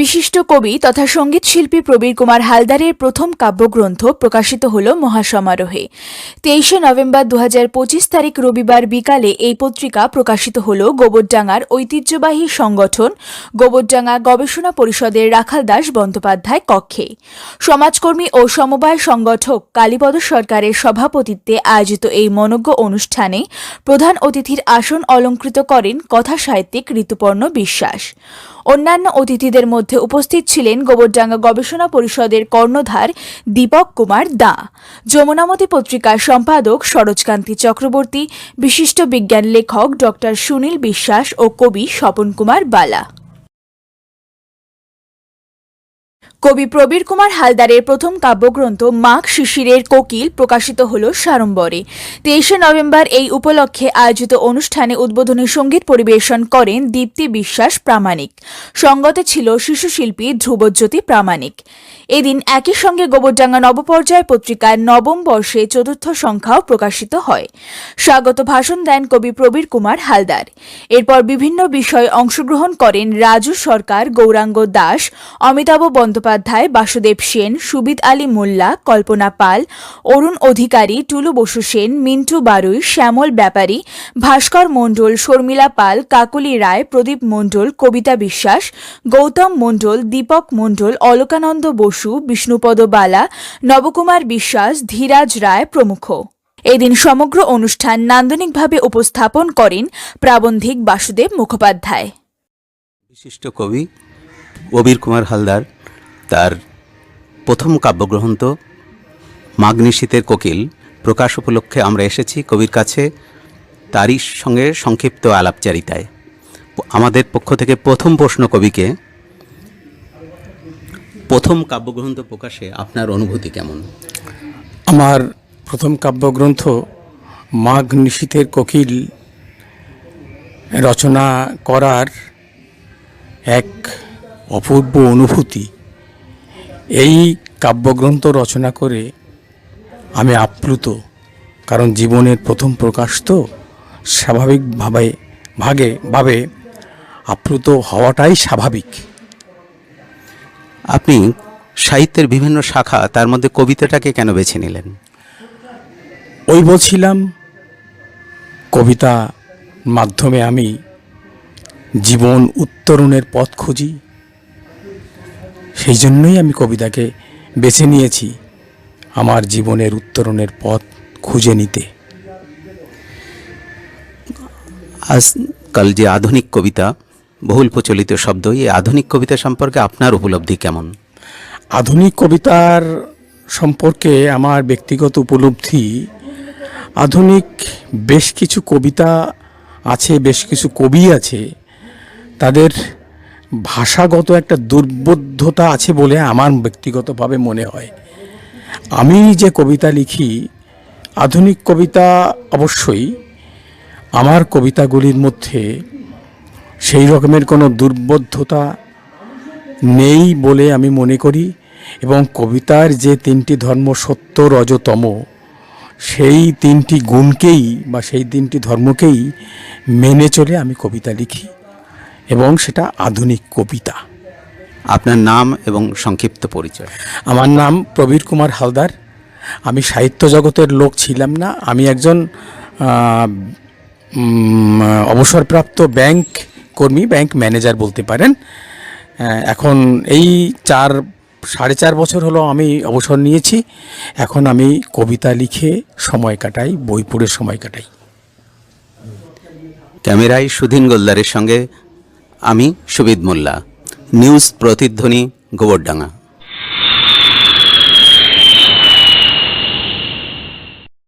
বিশিষ্ট কবি তথা সঙ্গীত শিল্পী প্রবীর কুমার হালদারের প্রথম কাব্যগ্রন্থ প্রকাশিত হল মহাসমারোহে। 23 নভেম্বর 2025 তারিখ রবিবার বিকালে এই পত্রিকা প্রকাশিত হল গোবরডাঙ্গার ঐতিহ্যবাহী সংগঠন গোবরডাঙ্গা গবেষণা পরিষদের রাখালদাস বন্দ্যোপাধ্যায় কক্ষে। সমাজকর্মী ও সমবায় সংগঠক কালীপদ সরকারের সভাপতিত্বে আয়োজিত এই মনোজ্ঞ অনুষ্ঠানে প্রধান অতিথির আসন অলঙ্কৃত করেন কথাসাহিত্যিক ঋতুপর্ণ বিশ্বাস। অন্যান্য অতিথিদের মধ্যে উপস্থিত ছিলেন গোবরডাঙ্গা গবেষণা পরিষদের কর্ণধার দীপক কুমার দা, যমুনামতি পত্রিকার সম্পাদক সরোজকান্তি চক্রবর্তী, বিশিষ্ট বিজ্ঞান লেখক ড সুনীল বিশ্বাস ও কবি স্বপন কুমার বালা। কবি প্রবীর কুমার হালদারের প্রথম কাব্যগ্রন্থ মাঘ শিশিরের কোকিল প্রকাশিত হল সাড়ম্বরে। 23 নভেম্বর এই উপলক্ষে আয়োজিত অনুষ্ঠানে উদ্বোধনী সঙ্গীত পরিবেশন করেন দীপ্তি বিশ্বাস প্রামাণিক। সঙ্গতে ছিল শিশুশিল্পী ধ্রুবজ্যোতি প্রামাণিক। এদিন একই সঙ্গে গোবরডাঙ্গা নবপর্যায় পত্রিকার নবম বর্ষে 4র্থ সংখ্যাও প্রকাশিত হয়। স্বাগত ভাষণ দেন কবি প্রবীর কুমার হালদার। এরপর বিভিন্ন বিষয়ে অংশগ্রহণ করেন রাজু সরকার, গৌরাঙ্গ দাস, অমিতাভ বন্দ্যোপাধ্যায়, বাসুদেব সেন, সুবিদ আলী মোল্লা, কল্পনা পাল, অরুণ অধিকারী, টুলু বসু সেন, মিন্টু বারুই, শ্যামল ব্যাপারী, ভাস্কর মণ্ডল, শর্মিলা পাল, কাকলি রায়, প্রদীপ মণ্ডল, কবিতা বিশ্বাস, গৌতম মণ্ডল, দীপক মণ্ডল, অলকানন্দ বসু, বিষ্ণুপদ বালা, নবকুমার বিশ্বাস, ধীরাজ রায় প্রমুখ। এদিন সমগ্র অনুষ্ঠান নান্দনিকভাবে উপস্থাপন করেন প্রাবন্ধিক বাসুদেব মুখোপাধ্যায়। বিশিষ্ট কবি প্রবীর কুমার হালদার তার প্রথম কাব্যগ্রন্থ মাঘ নিশীথের কোকিল প্রকাশ উপলক্ষে আমরা এসেছি কবির কাছে, তারই সঙ্গে সংক্ষিপ্ত আলাপচারিতায়। আমাদের পক্ষ থেকে প্রথম প্রশ্ন কবিকে, প্রথম কাব্যগ্রন্থ প্রকাশে আপনার অনুভূতি কেমন? আমার প্রথম কাব্যগ্রন্থ মাঘ নিশীথের কোকিল রচনা করার এক অপূর্ব অনুভূতি। এই কাব্যগ্রন্থ রচনা করে আমি আপ্লুত, কারণ জীবনের প্রথম প্রকাশ তো স্বাভাবিকভাবে আপ্লুত হওয়াটাই স্বাভাবিক। আপনি সাহিত্যের বিভিন্ন শাখা, তার মধ্যে কবিতাটাকে কেন বেছে নিলেন? ওই বলছিলাম, কবিতা মাধ্যমে আমি জীবন উত্তরণের পথ খুঁজি, সেই জন্যই আমি কবিতাকে বেছে নিয়েছি আমার জীবনের উত্তরণের পথ খুঁজে নিতে। আজকাল যে আধুনিক কবিতা, বহুল প্রচলিত শব্দ, এই আধুনিক কবিতা সম্পর্কে আপনার উপলব্ধি কেমন? আধুনিক কবিতার সম্পর্কে আমার ব্যক্তিগত উপলব্ধি, আধুনিক বেশ কিছু কবিতা আছে, বেশ কিছু কবি আছে, তাদের ভাষাগত একটা দুর্বোধ্যতা আছে বলে আমার ব্যক্তিগতভাবে মনে হয়। আমি যে কবিতা লিখি, আধুনিক কবিতা অবশ্যই, আমার কবিতাগুলির মধ্যে সেই রকমের কোনো দুর্বোধ্যতা নেই বলে আমি মনে করি, এবং কবিতার যে 3টি ধর্ম সত্য, রজ, তম, সেই 3টি গুণকেই বা সেই 3টি ধর্মকেই মেনে চলে আমি কবিতা লিখি, এবং সেটা আধুনিক কবিতা। আপনার নাম এবং সংক্ষিপ্ত পরিচয়? আমার নাম প্রবীর কুমার হালদার। আমি সাহিত্য জগতের লোক ছিলাম না, আমি একজন অবসরপ্রাপ্ত ব্যাংক কর্মী, ব্যাংক ম্যানেজার বলতে পারেন। এখন এই 4.5 বছর হলো আমি অবসর নিয়েছি। এখন আমি কবিতা লিখে সময় কাটাই, বই পড়ে সময় কাটাই। ক্যামেরায় সুধীন গোলদারের সঙ্গে আমি সুবিদ মোল্লা, নিউজ প্রতিধ্বনি, গোবরডাঙ্গা।